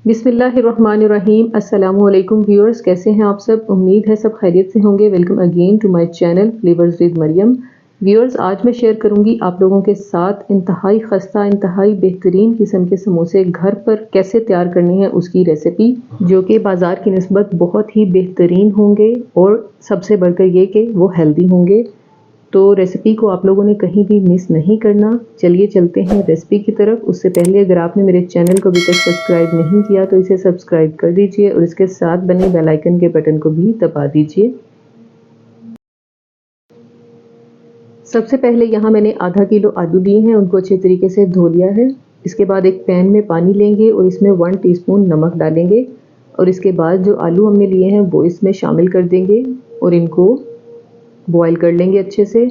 बिस्मिल्लाहिर्रहमानिर्रहीम। अस्सलामुअलैकुम व्यूअर्स, कैसे हैं आप सब? उम्मीद है सब खैरियत से होंगे। Welcome again to my channel flavours with Mariam. Viewers, आज मैं शेयर करूंगी आप लोगों के साथ इंतहाई खस्ता, इंतहाई बेहतरीन किस्म के समोसे घर पर कैसे तैयार करने हैं उसकी रेसिपी, जो कि बाज़ार की निस्बत बहुत ही बेहतरीन होंगे और सबसे बढ़कर ये कि वो हेल्दी होंगे। तो रेसिपी को आप लोगों ने कहीं भी मिस नहीं करना। चलिए चलते हैं रेसिपी की तरफ। उससे पहले अगर आपने मेरे चैनल को अभी तक सब्सक्राइब नहीं किया तो इसे सब्सक्राइब कर दीजिए और इसके साथ बने बेल आइकन के बटन को भी दबा दीजिए। सबसे पहले यहाँ मैंने आधा किलो आलू लिए हैं, उनको अच्छे तरीके से धो लिया है। इसके बाद एक पैन में पानी लेंगे और इसमें 1 टीस्पून नमक डालेंगे और इसके बाद जो आलू हमने लिए हैं वो इसमें शामिल कर देंगे और इनको बॉईल कर लेंगे अच्छे से।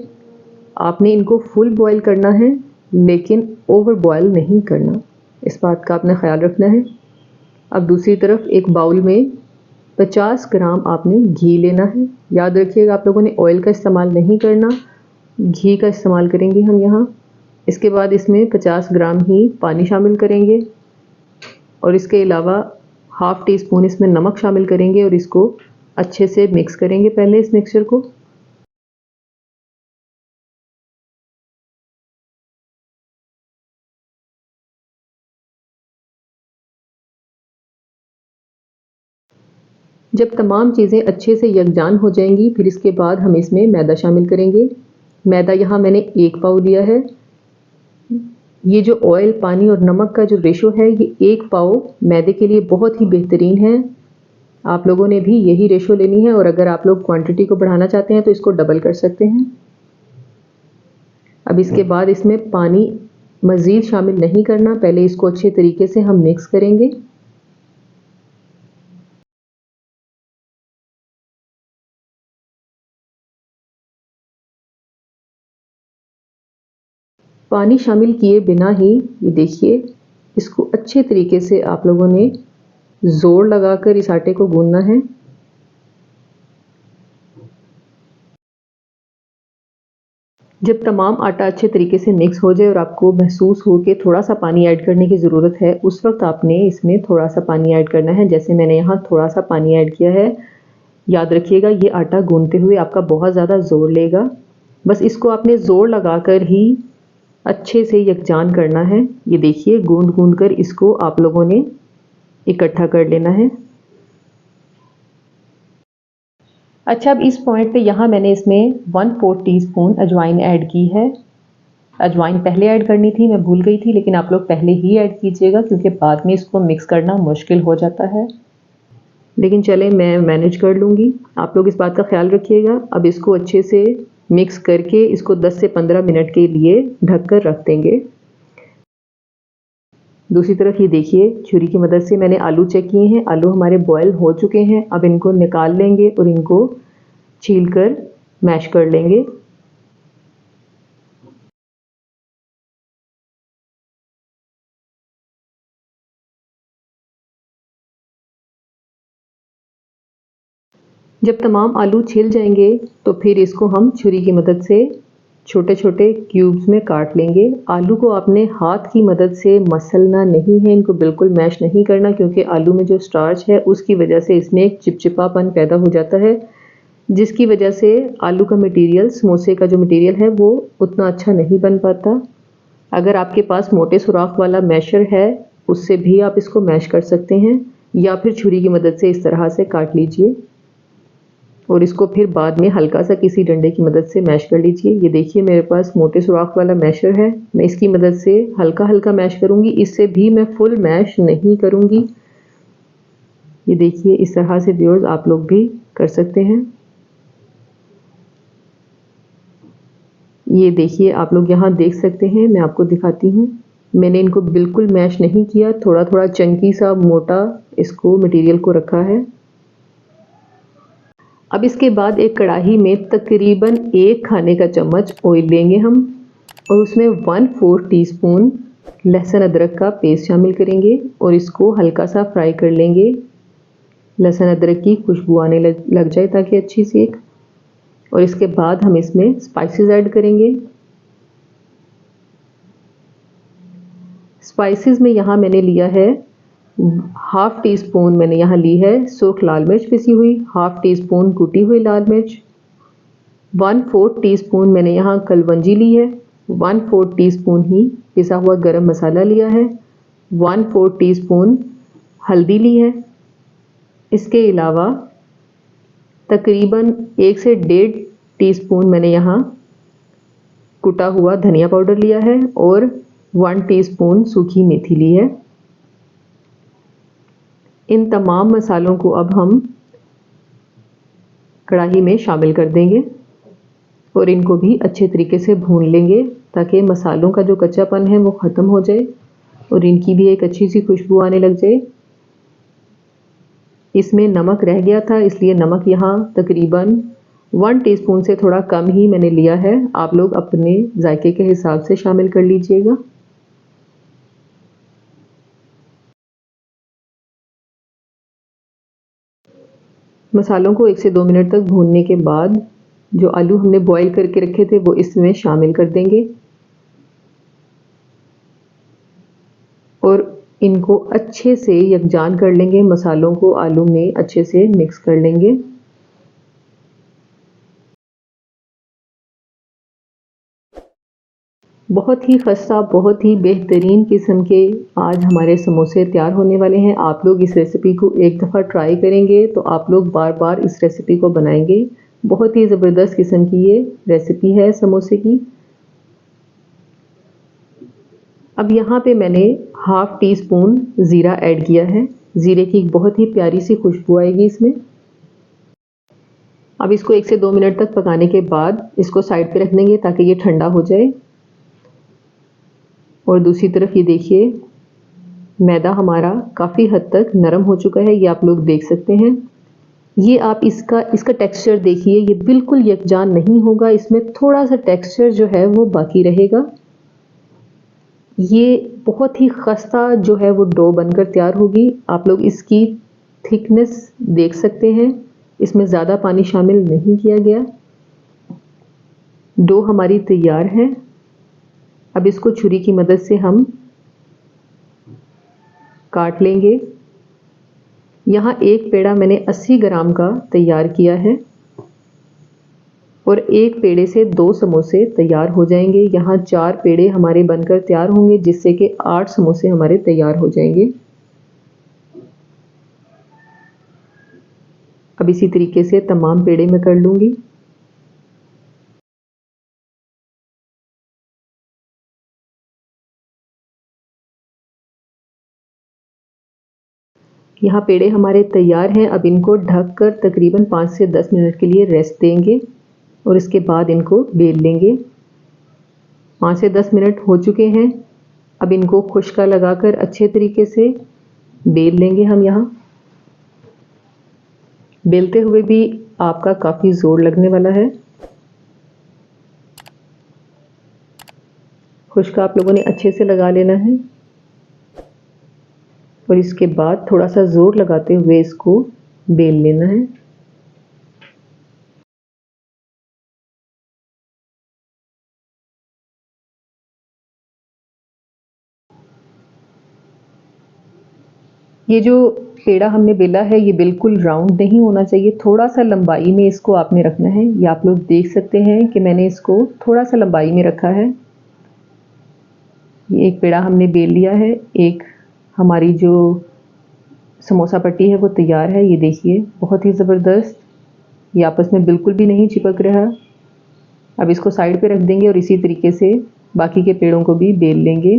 आपने इनको फुल बॉईल करना है लेकिन ओवर बॉईल नहीं करना, इस बात का आपने ख्याल रखना है। अब दूसरी तरफ एक बाउल में 50 ग्राम आपने घी लेना है। याद रखिएगा आप लोगों ने ऑयल का इस्तेमाल नहीं करना, घी का इस्तेमाल करेंगे हम यहाँ। इसके बाद इसमें 50 ग्राम ही पानी शामिल करेंगे और इसके अलावा हाफ़ टी स्पून इसमें नमक शामिल करेंगे और इसको अच्छे से मिक्स करेंगे पहले इस मिक्सचर को। जब तमाम चीज़ें अच्छे से यकजान हो जाएंगी फिर इसके बाद हम इसमें मैदा शामिल करेंगे। मैदा यहाँ मैंने 1 पाव लिया है। ये जो ऑयल, पानी और नमक का जो रेशो है ये 1 पाव मैदे के लिए बहुत ही बेहतरीन है। आप लोगों ने भी यही रेशो लेनी है और अगर आप लोग क्वांटिटी को बढ़ाना चाहते हैं तो इसको डबल कर सकते हैं। अब इसके बाद इसमें पानी मज़ीद शामिल नहीं करना, पहले इसको अच्छे तरीके से हम मिक्स करेंगे। पानी शामिल किए बिना ही ये देखिए इसको अच्छे तरीके से आप लोगों ने ज़ोर लगाकर इस आटे को गूंदना है। जब तमाम आटा अच्छे तरीके से मिक्स हो जाए और आपको महसूस हो कि थोड़ा सा पानी ऐड करने की ज़रूरत है, उस वक्त आपने इसमें थोड़ा सा पानी ऐड करना है। जैसे मैंने यहाँ थोड़ा सा पानी ऐड किया है। याद रखिएगा ये आटा गूंदते हुए आपका बहुत ज़्यादा ज़ोर लेगा, बस इसको आपने ज़ोर लगाकर ही अच्छे से यकजान करना है। ये देखिए गूंद गूंद कर इसको आप लोगों ने इकट्ठा कर लेना है। अच्छा, अब इस पॉइंट पे यहाँ मैंने इसमें 1/4 टीस्पून अजवाइन ऐड की है। अजवाइन पहले ऐड करनी थी, मैं भूल गई थी, लेकिन आप लोग पहले ही ऐड कीजिएगा क्योंकि बाद में इसको मिक्स करना मुश्किल हो जाता है। लेकिन चलें, मैं मैनेज कर लूँगी, आप लोग इस बात का ख्याल रखिएगा। अब इसको अच्छे से मिक्स करके इसको 10 से 15 मिनट के लिए ढक कर रख देंगे। दूसरी तरफ ये देखिए छुरी की मदद से मैंने आलू चेक किए हैं, आलू हमारे बॉयल हो चुके हैं। अब इनको निकाल लेंगे और इनको छील कर मैश कर लेंगे। जब तमाम आलू छिल जाएंगे तो फिर इसको हम छुरी की मदद से छोटे छोटे क्यूब्स में काट लेंगे। आलू को आपने हाथ की मदद से मसलना नहीं है, इनको बिल्कुल मैश नहीं करना क्योंकि आलू में जो स्टार्च है उसकी वजह से इसमें एक चिपचिपापन पैदा हो जाता है, जिसकी वजह से आलू का मटेरियल, समोसे का जो मटेरियल है वो उतना अच्छा नहीं बन पाता। अगर आपके पास मोटे सुराख वाला मैशर है उससे भी आप इसको मैश कर सकते हैं या फिर छुरी की मदद से इस तरह से काट लीजिए और इसको फिर बाद में हल्का सा किसी डंडे की मदद से मैश कर लीजिए। ये देखिए मेरे पास मोटे सुराख वाला मैशर है, मैं इसकी मदद से हल्का हल्का मैश करूँगी, इससे भी मैं फुल मैश नहीं करूँगी। ये देखिए इस तरह से व्यूअर्स आप लोग भी कर सकते हैं। ये देखिए आप लोग यहाँ देख सकते हैं, मैं आपको दिखाती हूँ। मैंने इनको बिल्कुल मैश नहीं किया, थोड़ा थोड़ा चंकी सा मोटा इसको मटेरियल को रखा है। अब इसके बाद एक कढ़ाई में तकरीबन 1 खाने का चम्मच ऑयल लेंगे हम और उसमें 1/4 टीस्पून लहसुन अदरक का पेस्ट शामिल करेंगे और इसको हल्का सा फ्राई कर लेंगे। लहसुन अदरक की खुशबू आने लग जाए ताकि अच्छी सी एक, और इसके बाद हम इसमें स्पाइसेस ऐड करेंगे। स्पाइसेस में यहाँ मैंने लिया है हाफ टी स्पून मैंने यहाँ ली है सुर्ख लाल मिर्च पिसी हुई, हाफ टी स्पून कुटी हुई लाल मिर्च, 1/4 टीस्पून मैंने यहाँ कलवंजी ली है, 1/4 टीस्पून ही पिसा हुआ गरम मसाला लिया है, 1/4 टीस्पून हल्दी ली है। इसके अलावा तकरीबन 1 से 1.5 टीस्पून मैंने यहाँ कुटा हुआ धनिया पाउडर लिया है और 1 टीस्पून सूखी मेथी ली है। इन तमाम मसालों को अब हम कढ़ाई में शामिल कर देंगे और इनको भी अच्छे तरीके से भून लेंगे ताकि मसालों का जो कच्चापन है वो ख़त्म हो जाए और इनकी भी एक अच्छी सी खुशबू आने लग जाए। इसमें नमक रह गया था, इसलिए नमक यहाँ तकरीबन 1 टीस्पून से थोड़ा कम ही मैंने लिया है। आप लोग अपने जायके के हिसाब से शामिल कर लीजिएगा। मसालों को 1 से 2 मिनट तक भूनने के बाद जो आलू हमने बॉईल करके रखे थे वो इसमें शामिल कर देंगे और इनको अच्छे से यकजान कर लेंगे, मसालों को आलू में अच्छे से मिक्स कर लेंगे। बहुत ही खस्ता, बहुत ही बेहतरीन किस्म के आज हमारे समोसे तैयार होने वाले हैं। आप लोग इस रेसिपी को एक दफ़ा ट्राई करेंगे तो आप लोग बार बार इस रेसिपी को बनाएंगे। बहुत ही ज़बरदस्त किस्म की ये रेसिपी है समोसे की। अब यहाँ पे मैंने हाफ टी स्पून ज़ीरा ऐड किया है। ज़ीरे की एक बहुत ही प्यारी सी खुशबू आएगी इसमें। अब इसको 1 से 2 मिनट तक पकाने के बाद इसको साइड पे रख देंगे ताकि ये ठंडा हो जाए। और दूसरी तरफ ये देखिए मैदा हमारा काफ़ी हद तक नरम हो चुका है, ये आप लोग देख सकते हैं। ये आप इसका टेक्सचर देखिए, ये बिल्कुल यकजान नहीं होगा, इसमें थोड़ा सा टेक्सचर जो है वो बाकी रहेगा। ये बहुत ही खस्ता जो है वो डो बनकर तैयार होगी। आप लोग इसकी थिकनेस देख सकते हैं, इसमें ज़्यादा पानी शामिल नहीं किया गया। डो हमारी तैयार है। अब इसको छुरी की मदद से हम काट लेंगे। यहाँ एक पेड़ा मैंने 80 ग्राम का तैयार किया है और एक पेड़े से 2 समोसे तैयार हो जाएंगे। यहाँ 4 पेड़े हमारे बनकर तैयार होंगे जिससे कि 8 समोसे हमारे तैयार हो जाएंगे। अब इसी तरीके से तमाम पेड़े मैं कर लूँगी। यहाँ पेड़े हमारे तैयार हैं। अब इनको ढककर तकरीबन 5 से 10 मिनट के लिए रेस्ट देंगे और इसके बाद इनको बेल लेंगे। 5 से 10 मिनट हो चुके हैं। अब इनको खुश्का लगाकर अच्छे तरीके से बेल लेंगे हम। यहाँ बेलते हुए भी आपका काफ़ी ज़ोर लगने वाला है। खुश्का आप लोगों ने अच्छे से लगा लेना है और इसके बाद थोड़ा सा ज़ोर लगाते हुए इसको बेल लेना है। ये जो पेड़ा हमने बेला है ये बिल्कुल राउंड नहीं होना चाहिए, थोड़ा सा लंबाई में इसको आपने रखना है। ये आप लोग देख सकते हैं कि मैंने इसको थोड़ा सा लंबाई में रखा है। ये एक पेड़ा हमने बेल लिया है। एक हमारी जो समोसा पट्टी है वो तैयार है। ये देखिए बहुत ही ज़बरदस्त, ये आपस में बिल्कुल भी नहीं चिपक रहा। अब इसको साइड पे रख देंगे और इसी तरीके से बाकी के पेड़ों को भी बेल लेंगे।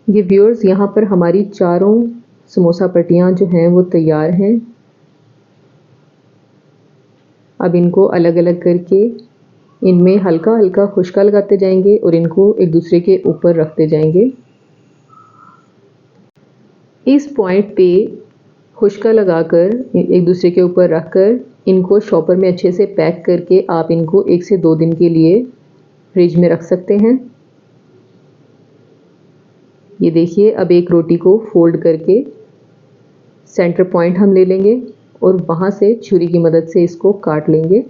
ये व्यूअर्स यहाँ पर हमारी चारों समोसा पट्टियाँ जो हैं वो तैयार हैं। अब इनको अलग अलग करके इनमें हल्का हल्का खुश्का लगाते जाएंगे और इनको एक दूसरे के ऊपर रखते जाएंगे। इस पॉइंट पे खुश्का लगाकर एक दूसरे के ऊपर रखकर इनको शॉपर में अच्छे से पैक करके आप इनको 1 से 2 दिन के लिए फ्रिज में रख सकते हैं। ये देखिए अब एक रोटी को फोल्ड करके सेंटर पॉइंट हम ले लेंगे और वहाँ से छुरी की मदद से इसको काट लेंगे।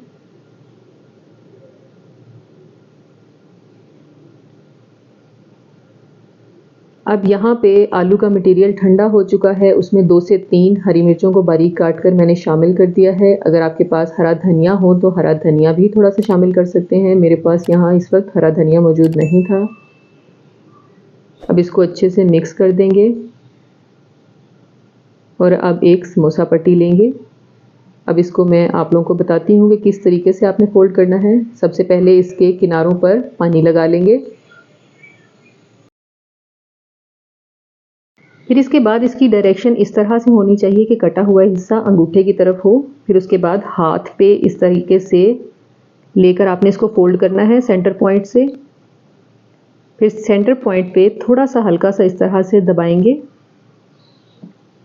अब यहाँ पे आलू का मटेरियल ठंडा हो चुका है, उसमें 2 से 3 हरी मिर्चों को बारीक काट कर मैंने शामिल कर दिया है। अगर आपके पास हरा धनिया हो तो हरा धनिया भी थोड़ा सा शामिल कर सकते हैं। मेरे पास यहाँ इस वक्त हरा धनिया मौजूद नहीं था। अब इसको अच्छे से मिक्स कर देंगे और अब एक समोसा पट्टी लेंगे। अब इसको मैं आप लोगों को बताती हूँ कि किस तरीके से आपने फोल्ड करना है। सबसे पहले इसके किनारों पर पानी लगा लेंगे, फिर इसके बाद इसकी डायरेक्शन इस तरह से होनी चाहिए कि कटा हुआ हिस्सा अंगूठे की तरफ हो। फिर उसके बाद हाथ पे इस तरीके से लेकर आपने इसको फोल्ड करना है सेंटर पॉइंट से। फिर सेंटर पॉइंट पे थोड़ा सा हल्का सा इस तरह से दबाएंगे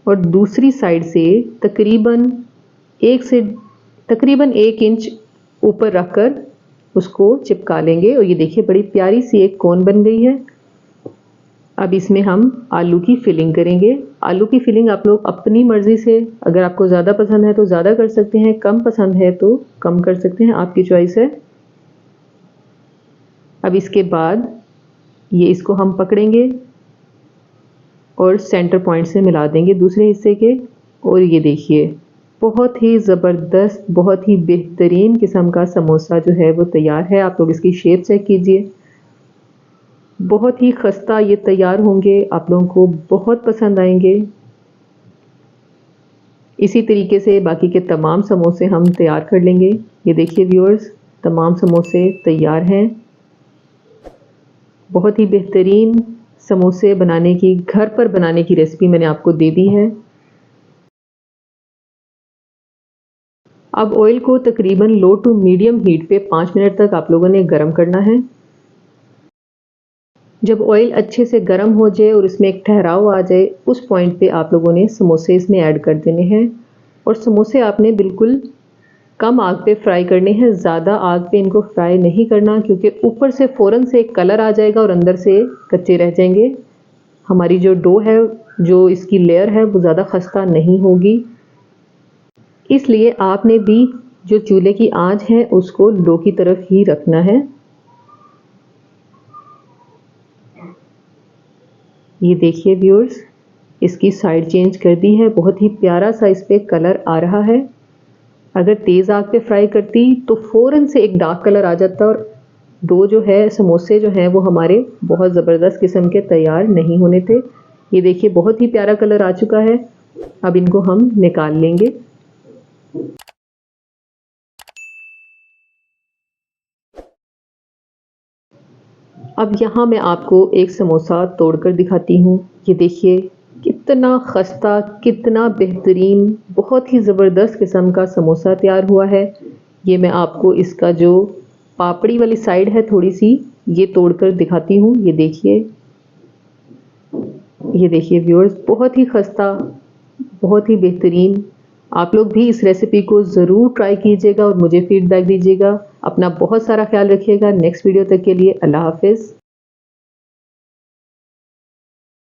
और दूसरी साइड से तकरीबन 1 इंच ऊपर रखकर उसको चिपका लेंगे। और ये देखिए बड़ी प्यारी सी एक कोन बन गई है। अब इसमें हम आलू की फिलिंग करेंगे। आलू की फिलिंग आप लोग अपनी मर्ज़ी से, अगर आपको ज़्यादा पसंद है तो ज़्यादा कर सकते हैं, कम पसंद है तो कम कर सकते हैं, आपकी चॉइस है। अब इसके बाद इसको हम पकड़ेंगे और सेंटर पॉइंट से मिला देंगे दूसरे हिस्से के। और ये देखिए बहुत ही ज़बरदस्त, बहुत ही बेहतरीन किस्म का समोसा जो है वो तैयार है। आप लोग इसकी शेप चेक कीजिए, बहुत ही खस्ता ये तैयार होंगे, आप लोगों को बहुत पसंद आएंगे। इसी तरीके से बाकी के तमाम समोसे हम तैयार कर लेंगे। ये देखिए व्यूअर्स, तमाम समोसे तैयार हैं। बहुत ही बेहतरीन समोसे बनाने की, घर पर बनाने की रेसिपी मैंने आपको दे दी है। अब ऑयल को तकरीबन लो टू मीडियम हीट पे 5 मिनट तक आप लोगों ने गर्म करना है। जब ऑयल अच्छे से गर्म हो जाए और इसमें एक ठहराव आ जाए, उस पॉइंट पे आप लोगों ने समोसे इसमें ऐड कर देने हैं। और समोसे आपने बिल्कुल कम आग पे फ्राई करने हैं, ज़्यादा आग पे इनको फ्राई नहीं करना, क्योंकि ऊपर से फ़ौरन से एक कलर आ जाएगा और अंदर से कच्चे रह जाएंगे। हमारी जो डो है, जो इसकी लेयर है, वो ज़्यादा खस्ता नहीं होगी। इसलिए आपने भी जो चूल्हे की आंच है उसको लो की तरफ ही रखना है। ये देखिए व्यूअर्स, इसकी साइड चेंज कर दी है, बहुत ही प्यारा सा इस पे कलर आ रहा है। अगर तेज़ आग पे फ्राई करती तो फ़ौरन से एक डार्क कलर आ जाता और डो जो है, समोसे जो हैं वो हमारे बहुत ज़बरदस्त किस्म के तैयार नहीं होने थे। ये देखिए बहुत ही प्यारा कलर आ चुका है। अब इनको हम निकाल लेंगे। अब यहाँ मैं आपको एक समोसा तोड़कर दिखाती हूँ। ये देखिए कितना खस्ता, कितना बेहतरीन, बहुत ही ज़बरदस्त किस्म का समोसा तैयार हुआ है। ये मैं आपको इसका जो पापड़ी वाली साइड है थोड़ी सी, ये तोड़कर दिखाती हूँ। ये देखिए व्यूअर्स, बहुत ही खस्ता, बहुत ही बेहतरीन। आप लोग भी इस रेसिपी को ज़रूर ट्राई कीजिएगा और मुझे फीडबैक दीजिएगा। अपना बहुत सारा ख्याल रखिएगा। नेक्स्ट वीडियो तक के लिए अल्लाह हाफ़िज़।